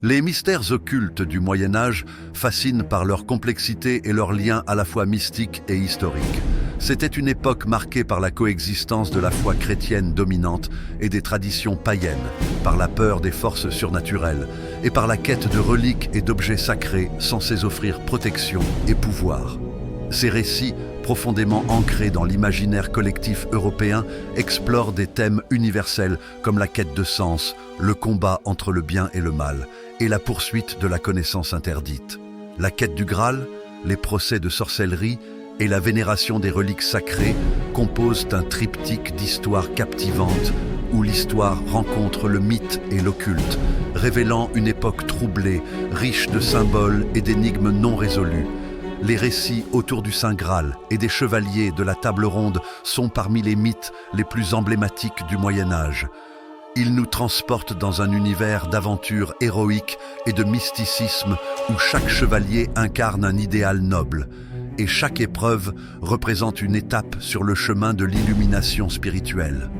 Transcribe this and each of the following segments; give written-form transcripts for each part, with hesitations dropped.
Les mystères occultes du Moyen-Âge fascinent par leur complexité et leur lien à la fois mystique et historique. C'était une époque marquée par la coexistence de la foi chrétienne dominante et des traditions païennes, par la peur des forces surnaturelles et par la quête de reliques et d'objets sacrés censés offrir protection et pouvoir. Ces récits, profondément ancrés dans l'imaginaire collectif européen, explorent des thèmes universels comme la quête de sens, le combat entre le bien et le mal, et la poursuite de la connaissance interdite. La quête du Graal, les procès de sorcellerie et la vénération des reliques sacrées composent un triptyque d'histoires captivantes où l'histoire rencontre le mythe et l'occulte, révélant une époque troublée, riche de symboles et d'énigmes non résolues. Les récits autour du Saint Graal et des chevaliers de la table ronde sont parmi les mythes les plus emblématiques du Moyen-Âge. Ils nous transportent dans un univers d'aventures héroïques et de mysticisme où chaque chevalier incarne un idéal noble, et chaque épreuve représente une étape sur le chemin de l'illumination spirituelle.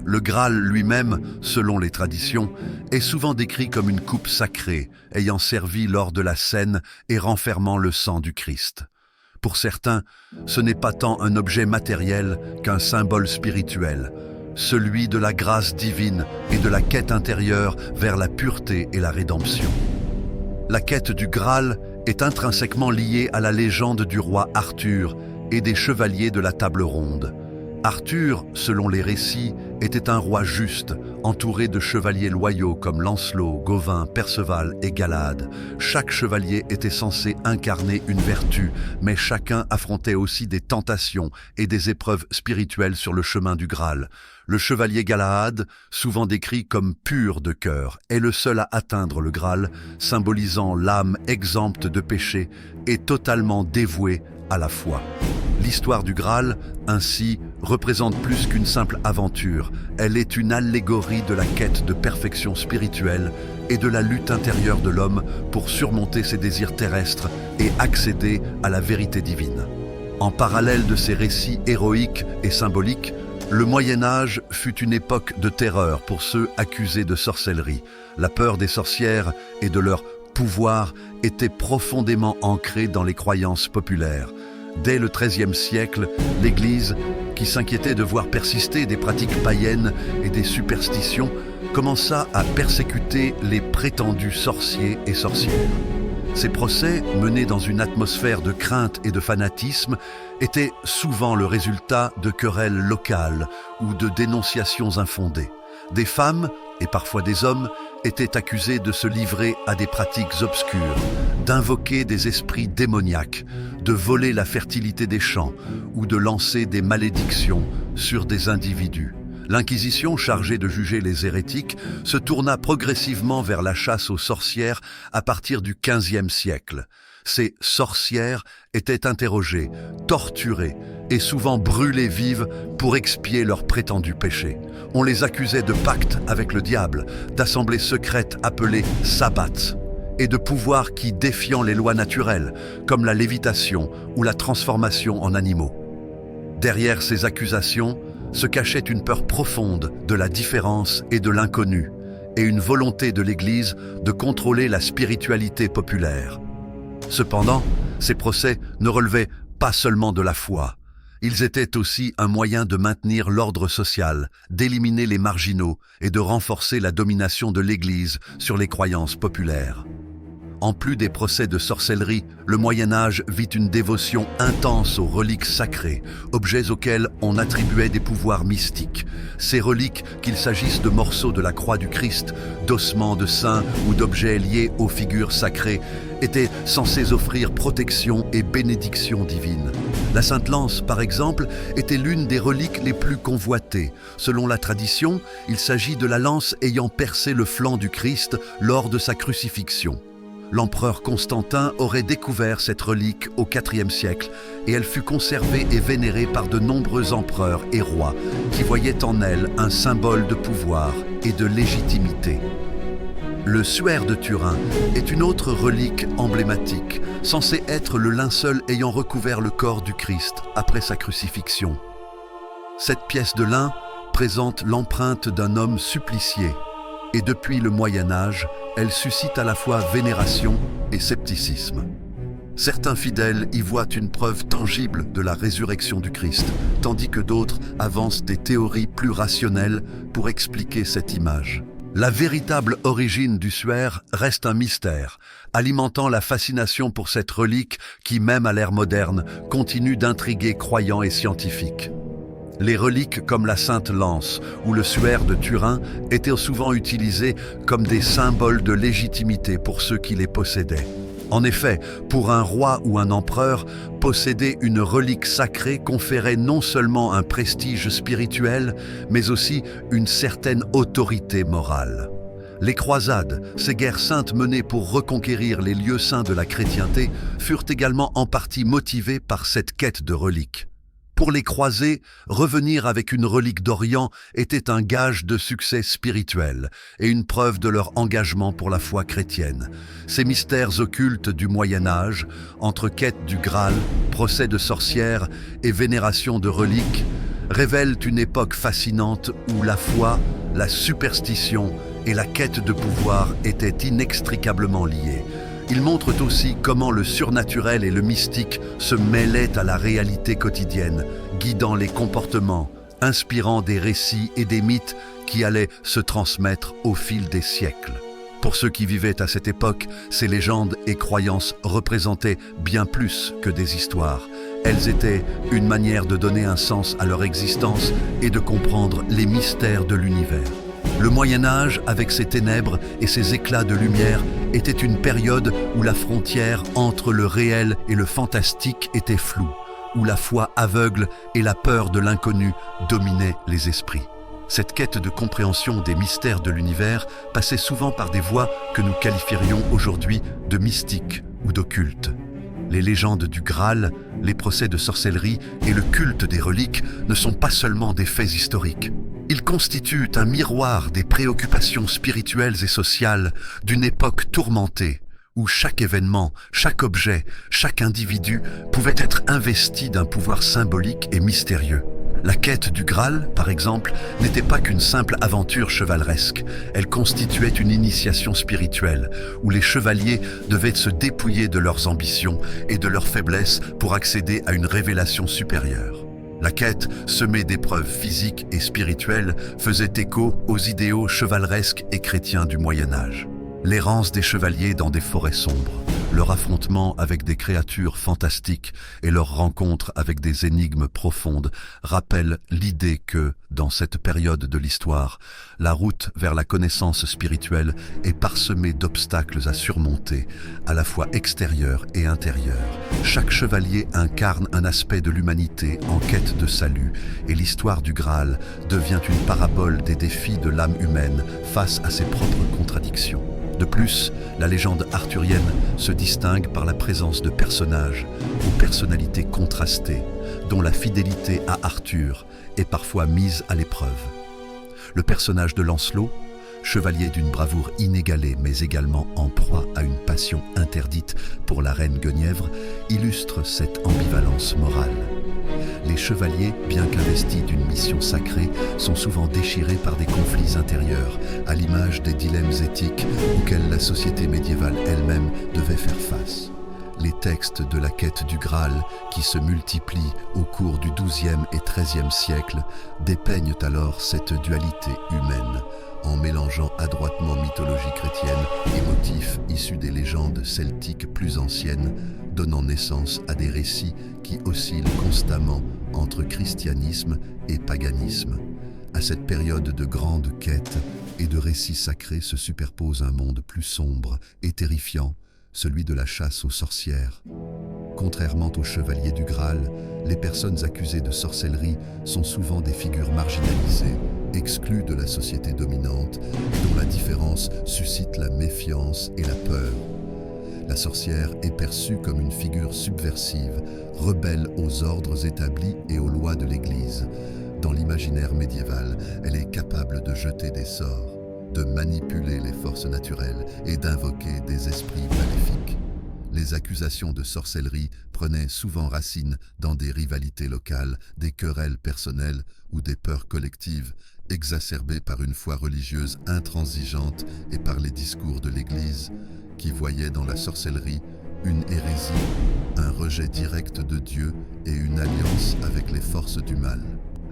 Le Graal lui-même, selon les traditions, est souvent décrit comme une coupe sacrée, ayant servi lors de la scène et renfermant le sang du Christ. Pour certains, ce n'est pas tant un objet matériel qu'un symbole spirituel, celui de la grâce divine et de la quête intérieure vers la pureté et la rédemption. La quête du Graal est intrinsèquement liée à la légende du roi Arthur et des chevaliers de la table ronde. Arthur, selon les récits, était un roi juste, entouré de chevaliers loyaux comme Lancelot, Gawain, Perceval et Galahad. Chaque chevalier était censé incarner une vertu, mais chacun affrontait aussi des tentations et des épreuves spirituelles sur le chemin du Graal. Le chevalier Galahad, souvent décrit comme pur de cœur, est le seul à atteindre le Graal, symbolisant l'âme exempte de péché et totalement dévouée à la foi. L'histoire du Graal, ainsi, représente plus qu'une simple aventure. Elle est une allégorie de la quête de perfection spirituelle et de la lutte intérieure de l'homme pour surmonter ses désirs terrestres et accéder à la vérité divine. En parallèle de ces récits héroïques et symboliques, le Moyen-Âge fut une époque de terreur pour ceux accusés de sorcellerie. La peur des sorcières et de leur pouvoir était profondément ancrée dans les croyances populaires. Dès le XIIIe siècle, l'Église, qui s'inquiétait de voir persister des pratiques païennes et des superstitions, commença à persécuter les prétendus sorciers et sorcières. Ces procès, menés dans une atmosphère de crainte et de fanatisme, étaient souvent le résultat de querelles locales ou de dénonciations infondées. Des femmes, et parfois des hommes, étaient accusés de se livrer à des pratiques obscures, d'invoquer des esprits démoniaques, de voler la fertilité des champs ou de lancer des malédictions sur des individus. L'Inquisition, chargée de juger les hérétiques, se tourna progressivement vers la chasse aux sorcières à partir du XVe siècle. Ces sorcières étaient interrogées, torturées et souvent brûlées vives pour expier leurs prétendus péchés. On les accusait de pacte avec le diable, d'assemblées secrètes appelées sabbats, et de pouvoirs qui défiant les lois naturelles, comme la lévitation ou la transformation en animaux. Derrière ces accusations se cachait une peur profonde de la différence et de l'inconnu, et une volonté de l'Église de contrôler la spiritualité populaire. Cependant, ces procès ne relevaient pas seulement de la foi. Ils étaient aussi un moyen de maintenir l'ordre social, d'éliminer les marginaux et de renforcer la domination de l'Église sur les croyances populaires. En plus des procès de sorcellerie, le Moyen-Âge vit une dévotion intense aux reliques sacrées, objets auxquels on attribuait des pouvoirs mystiques. Ces reliques, qu'il s'agisse de morceaux de la croix du Christ, d'ossements de saints ou d'objets liés aux figures sacrées, étaient censés offrir protection et bénédiction divine. La Sainte Lance, par exemple, était l'une des reliques les plus convoitées. Selon la tradition, il s'agit de la lance ayant percé le flanc du Christ lors de sa crucifixion. L'empereur Constantin aurait découvert cette relique au IVe siècle et elle fut conservée et vénérée par de nombreux empereurs et rois qui voyaient en elle un symbole de pouvoir et de légitimité. Le suaire de Turin est une autre relique emblématique, censée être le linceul ayant recouvert le corps du Christ après sa crucifixion. Cette pièce de lin présente l'empreinte d'un homme supplicié, Et depuis le Moyen Âge, elles suscitent à la fois vénération et scepticisme. Certains fidèles y voient une preuve tangible de la résurrection du Christ, tandis que d'autres avancent des théories plus rationnelles pour expliquer cette image. La véritable origine du suaire reste un mystère, alimentant la fascination pour cette relique qui, même à l'ère moderne, continue d'intriguer croyants et scientifiques. Les reliques comme la Sainte Lance ou le suaire de Turin étaient souvent utilisées comme des symboles de légitimité pour ceux qui les possédaient. En effet, pour un roi ou un empereur, posséder une relique sacrée conférait non seulement un prestige spirituel, mais aussi une certaine autorité morale. Les croisades, ces guerres saintes menées pour reconquérir les lieux saints de la chrétienté, furent également en partie motivées par cette quête de reliques. Pour les croisés, revenir avec une relique d'Orient était un gage de succès spirituel et une preuve de leur engagement pour la foi chrétienne. Ces mystères occultes du Moyen Âge, entre quête du Graal, procès de sorcières et vénération de reliques, révèlent une époque fascinante où la foi, la superstition et la quête de pouvoir étaient inextricablement liées. Ils montrent aussi comment le surnaturel et le mystique se mêlaient à la réalité quotidienne, guidant les comportements, inspirant des récits et des mythes qui allaient se transmettre au fil des siècles. Pour ceux qui vivaient à cette époque, ces légendes et croyances représentaient bien plus que des histoires. Elles étaient une manière de donner un sens à leur existence et de comprendre les mystères de l'univers. Le Moyen Âge, avec ses ténèbres et ses éclats de lumière, était une période où la frontière entre le réel et le fantastique était floue, où la foi aveugle et la peur de l'inconnu dominaient les esprits. Cette quête de compréhension des mystères de l'univers passait souvent par des voies que nous qualifierions aujourd'hui de mystiques ou d'occultes. Les légendes du Graal, les procès de sorcellerie et le culte des reliques ne sont pas seulement des faits historiques. Ils constituent un miroir des préoccupations spirituelles et sociales d'une époque tourmentée, où chaque événement, chaque objet, chaque individu pouvait être investi d'un pouvoir symbolique et mystérieux. La quête du Graal, par exemple, n'était pas qu'une simple aventure chevaleresque. Elle constituait une initiation spirituelle, où les chevaliers devaient se dépouiller de leurs ambitions et de leurs faiblesses pour accéder à une révélation supérieure. La quête, semée d'épreuves physiques et spirituelles, faisait écho aux idéaux chevaleresques et chrétiens du Moyen Âge. L'errance des chevaliers dans des forêts sombres, leur affrontement avec des créatures fantastiques et leur rencontre avec des énigmes profondes rappellent l'idée que, dans cette période de l'histoire, la route vers la connaissance spirituelle est parsemée d'obstacles à surmonter, à la fois extérieurs et intérieurs. Chaque chevalier incarne un aspect de l'humanité en quête de salut, et l'histoire du Graal devient une parabole des défis de l'âme humaine face à ses propres contradictions. De plus, la légende arthurienne se distingue par la présence de personnages aux personnalités contrastées, dont la fidélité à Arthur est parfois mise à l'épreuve. Le personnage de Lancelot, chevalier d'une bravoure inégalée mais également en proie à une passion interdite pour la reine Guenièvre, illustre cette ambivalence morale. Les chevaliers, bien qu'investis d'une mission sacrée, sont souvent déchirés par des conflits intérieurs, à l'image des dilemmes éthiques auxquels la société médiévale elle-même devait faire face. Les textes de la quête du Graal, qui se multiplient au cours du XIIe et XIIIe siècle, dépeignent alors cette dualité humaine, en mélangeant adroitement mythologie chrétienne et motifs issus des légendes celtiques plus anciennes, donnant naissance à des récits qui oscillent constamment entre christianisme et paganisme. À cette période de grandes quêtes et de récits sacrés se superpose un monde plus sombre et terrifiant, celui de la chasse aux sorcières. Contrairement aux chevaliers du Graal, les personnes accusées de sorcellerie sont souvent des figures marginalisées, exclues de la société dominante, et dont la différence suscite la méfiance et la peur. La sorcière est perçue comme une figure subversive, rebelle aux ordres établis et aux lois de l'Église. Dans l'imaginaire médiéval, elle est capable de jeter des sorts, de manipuler les forces naturelles et d'invoquer des esprits maléfiques. Les accusations de sorcellerie prenaient souvent racine dans des rivalités locales, des querelles personnelles ou des peurs collectives exacerbée par une foi religieuse intransigeante et par les discours de l'Église, qui voyait dans la sorcellerie une hérésie, un rejet direct de Dieu et une alliance avec les forces du mal.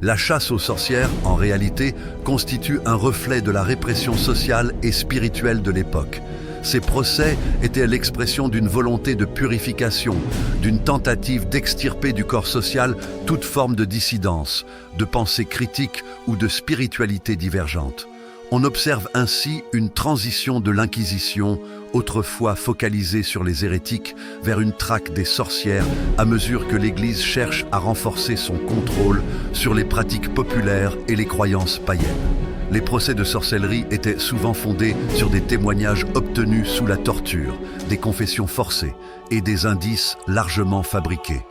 La chasse aux sorcières, en réalité, constitue un reflet de la répression sociale et spirituelle de l'époque. Ces procès étaient l'expression d'une volonté de purification, d'une tentative d'extirper du corps social toute forme de dissidence, de pensée critique ou de spiritualité divergente. On observe ainsi une transition de l'Inquisition, autrefois focalisée sur les hérétiques, vers une traque des sorcières à mesure que l'Église cherche à renforcer son contrôle sur les pratiques populaires et les croyances païennes. Les procès de sorcellerie étaient souvent fondés sur des témoignages obtenus sous la torture, des confessions forcées et des indices largement fabriqués.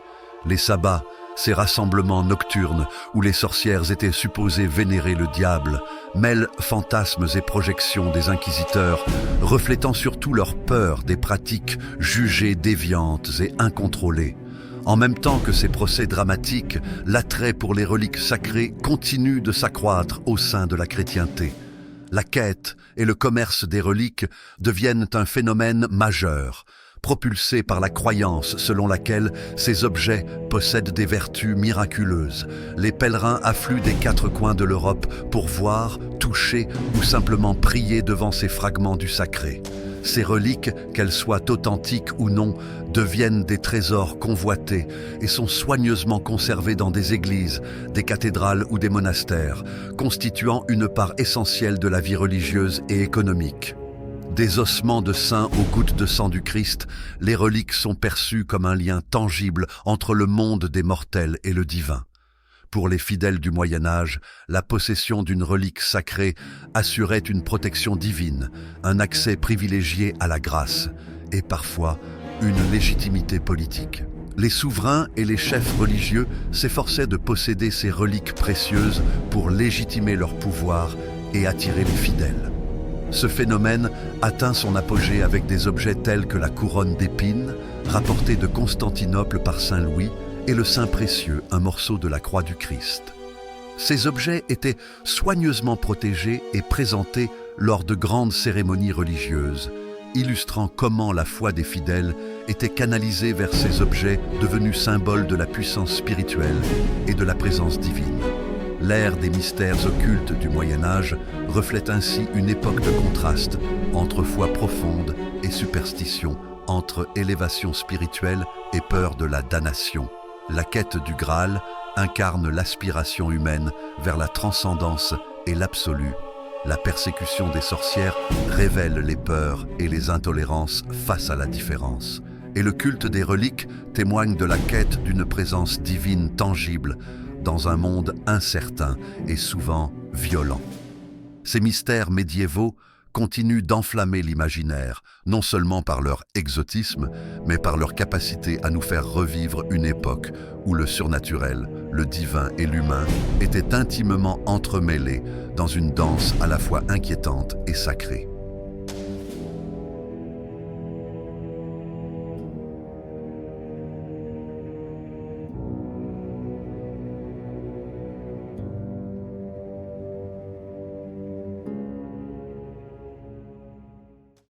Les sabbats, ces rassemblements nocturnes où les sorcières étaient supposées vénérer le diable, mêlent fantasmes et projections des inquisiteurs, reflétant surtout leur peur des pratiques jugées déviantes et incontrôlées. En même temps que ces procès dramatiques, l'attrait pour les reliques sacrées continue de s'accroître au sein de la chrétienté. La quête et le commerce des reliques deviennent un phénomène majeur, propulsé par la croyance selon laquelle ces objets possèdent des vertus miraculeuses. Les pèlerins affluent des quatre coins de l'Europe pour voir, toucher ou simplement prier devant ces fragments du sacré. Ces reliques, qu'elles soient authentiques ou non, deviennent des trésors convoités et sont soigneusement conservés dans des églises, des cathédrales ou des monastères, constituant une part essentielle de la vie religieuse et économique. Des ossements de saints aux gouttes de sang du Christ, les reliques sont perçues comme un lien tangible entre le monde des mortels et le divin. Pour les fidèles du Moyen-Âge, la possession d'une relique sacrée assurait une protection divine, un accès privilégié à la grâce et parfois une légitimité politique. Les souverains et les chefs religieux s'efforçaient de posséder ces reliques précieuses pour légitimer leur pouvoir et attirer les fidèles. Ce phénomène atteint son apogée avec des objets tels que la couronne d'épines, rapportée de Constantinople par Saint Louis, et le Saint précieux, un morceau de la croix du Christ. Ces objets étaient soigneusement protégés et présentés lors de grandes cérémonies religieuses, illustrant comment la foi des fidèles était canalisée vers ces objets devenus symboles de la puissance spirituelle et de la présence divine. L'ère des mystères occultes du Moyen-Âge reflète ainsi une époque de contraste entre foi profonde et superstition, entre élévation spirituelle et peur de la damnation. La quête du Graal incarne l'aspiration humaine vers la transcendance et l'absolu. La persécution des sorcières révèle les peurs et les intolérances face à la différence. Et le culte des reliques témoigne de la quête d'une présence divine tangible dans un monde incertain et souvent violent. Ces mystères médiévaux continuent d'enflammer l'imaginaire, non seulement par leur exotisme, mais par leur capacité à nous faire revivre une époque où le surnaturel, le divin et l'humain étaient intimement entremêlés dans une danse à la fois inquiétante et sacrée.